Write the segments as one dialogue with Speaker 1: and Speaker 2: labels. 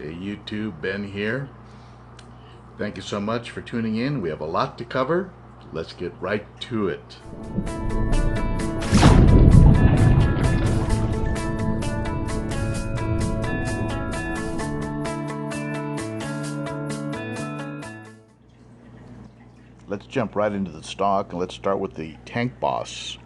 Speaker 1: Hey YouTube, Ben here. Thank you so much for tuning in. We have a lot to cover. Let's get right to it. Let's jump right into the stock and let's start with the tank boss.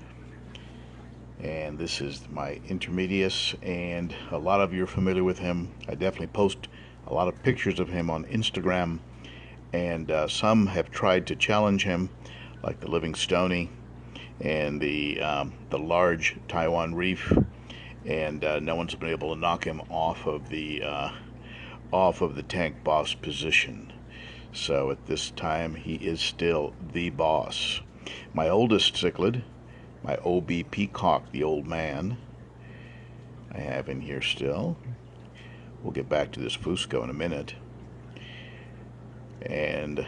Speaker 1: And this is my intermedius, and a lot of you are familiar with him. I definitely post a lot of pictures of him on Instagram, and some have tried to challenge him, like the Living Stony and the large Taiwan Reef, and no one's been able to knock him off of the tank boss position. So at this time, he is still the boss. My oldest cichlid, my OB Peacock, the old man, I have in here still. We'll get back to this Fusco in a minute. And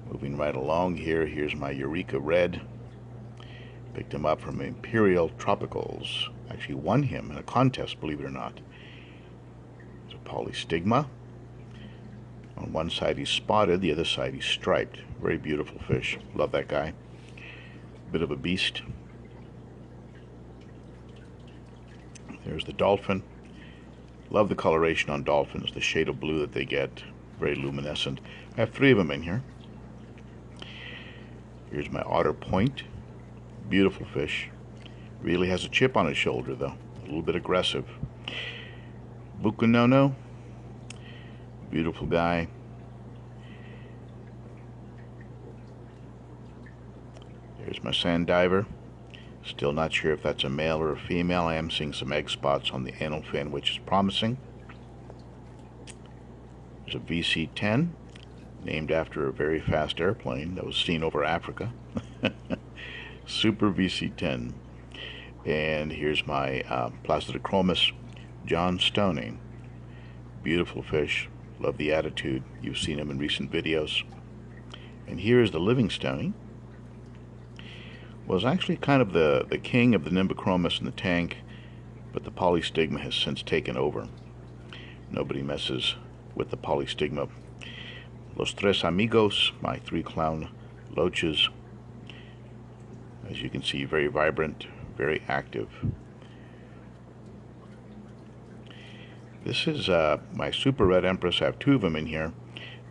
Speaker 1: moving right along here, here's my Eureka Red. Picked him up from Imperial Tropicals. Actually won him in a contest, believe it or not. It's a polystigma. On one side he's spotted, the other side he's striped. Very beautiful fish. Love that guy. Bit of a beast. There's the dolphin. Love the coloration on dolphins, the shade of blue that they get. Very luminescent. I have 3 of them in here. Here's my Otter Point. Beautiful fish. Really has a chip on his shoulder though. A little bit aggressive. Bukunono. Beautiful guy. There's my sand diver. Still not sure if that's a male or a female. I am seeing some egg spots on the anal fin, which is promising. There's a VC-10, named after a very fast airplane that was seen over Africa. Super VC-10. And here's my Nimbachromis John Stoney. Beautiful fish. Love the attitude. You've seen him in recent videos. And here is the Living Stony. Was actually kind of the king of the Nimbachromis in the tank, but the polystigma has since taken over. Nobody messes with the polystigma. Los Tres Amigos, my 3 clown loaches. As you can see, very vibrant, very active. This is my Super Red Empress. I have 2 of them in here.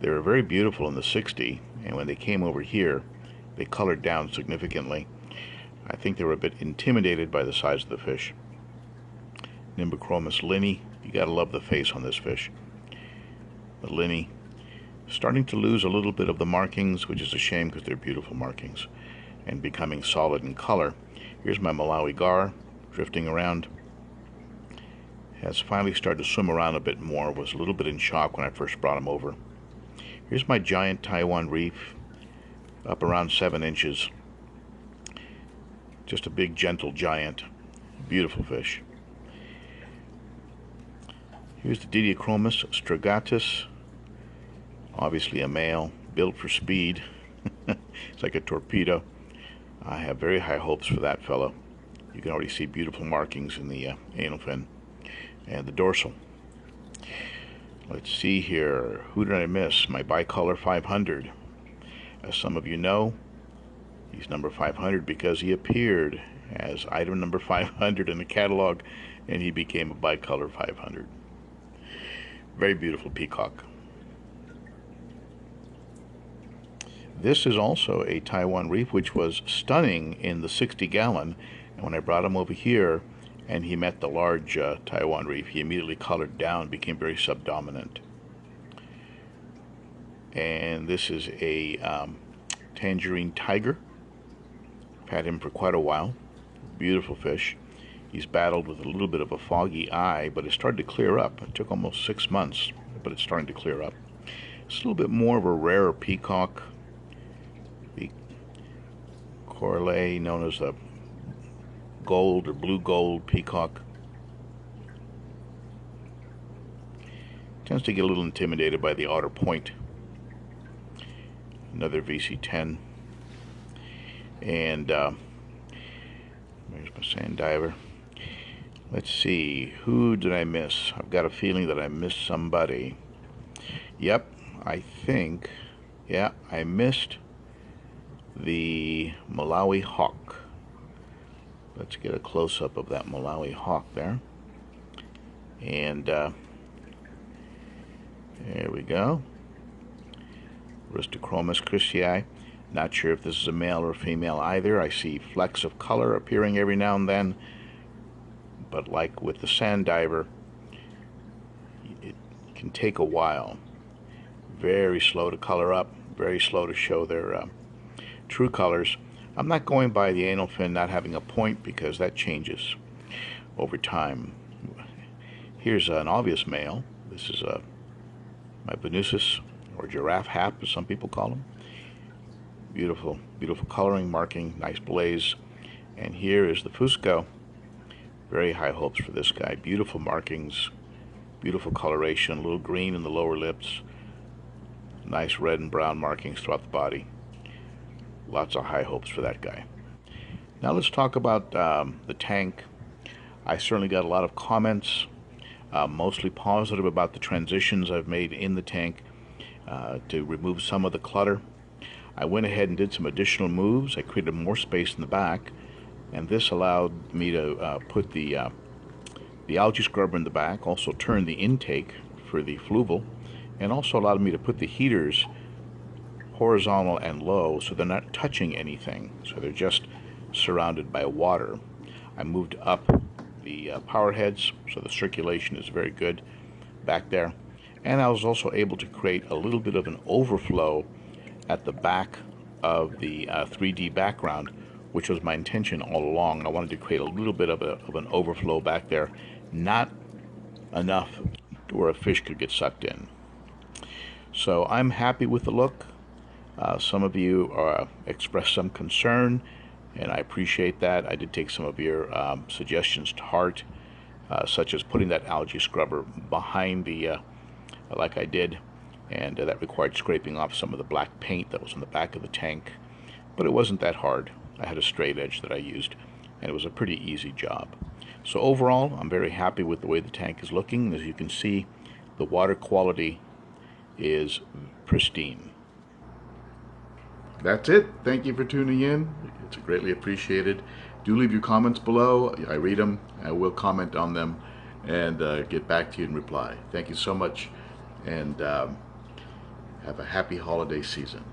Speaker 1: They were very beautiful in the 60, and when they came over here, they colored down significantly. I think they were a bit intimidated by the size of the fish. Nimbachromis Linny. You gotta love the face on this fish. The Linny. Starting to lose a little bit of the markings, which is a shame because they're beautiful markings, and becoming solid in color. Here's my Malawi Gar, drifting around. Has finally started to swim around a bit more. Was a little bit in shock when I first brought him over. Here's my giant Taiwan Reef, up around 7 inches. Just a big, gentle giant. Beautiful fish. Here's the Didiachromis strigatus. Obviously a male, built for speed. It's like a torpedo. I have very high hopes for that fellow. You can already see beautiful markings in the anal fin and the dorsal. Let's see here. Who did I miss? My bicolor 500. As some of you know, he's number 500 because he appeared as item number 500 in the catalog, and he became a bicolor 500. Very beautiful peacock. This is also a Taiwan Reef, which was stunning in the 60-gallon, and when I brought him over here and he met the large Taiwan Reef, he immediately colored down, became very subdominant. And this is a Tangerine Tiger. I've had him for quite a while. Beautiful fish. He's battled with a little bit of a foggy eye, but it started to clear up. It took almost 6 months, but it's starting to clear up. It's a little bit more of a rarer peacock. The Koral, known as the gold or blue gold peacock. Tends to get a little intimidated by the Otter Point. Another VC-10. And there's my sand diver. Let's see, who did I miss? I've got a feeling that I missed somebody. Yep, I think, yeah, I missed the Malawi hawk. Let's get a close-up of that Malawi hawk there. And there we go. Nimbachromis christii. Not sure if this is a male or female either. I see flecks of color appearing every now and then. But like with the sand diver, it can take a while. Very slow to color up, very slow to show their true colors. I'm not going by the anal fin not having a point because that changes over time. Here's an obvious male. This is my Venusis, or Giraffe Hat, as some people call him. Beautiful, beautiful coloring, marking, nice blaze. And here is the Fusco. Very high hopes for this guy. Beautiful markings, beautiful coloration, a little green in the lower lips, nice red and brown markings throughout the body. Lots of high hopes for that guy. Now let's talk about the tank. I certainly got a lot of comments, mostly positive about the transitions I've made in the tank to remove some of the clutter. I went ahead and did some additional moves. I created more space in the back, and this allowed me to put the algae scrubber in the back, also turn the intake for the fluval, and also allowed me to put the heaters horizontal and low so they're not touching anything, so they're just surrounded by water. I moved up the power heads so the circulation is very good back there, and I was also able to create a little bit of an overflow at the back of the 3D background, which was my intention all along. I wanted to create a little bit of an overflow back there, not enough to where a fish could get sucked in. So I'm happy with the look. Some of you expressed some concern, and I appreciate that. I did take some of your suggestions to heart, such as putting that algae scrubber behind the, like I did, and that required scraping off some of the black paint that was on the back of the tank. But it wasn't that hard. I had a straight edge that I used, and it was a pretty easy job. So overall, I'm very happy with the way the tank is looking. As you can see, the water quality is pristine. That's it. Thank you for tuning in. It's greatly appreciated. Do leave your comments below. I read them. I will comment on them and get back to you and reply. Thank you so much, and have a happy holiday season.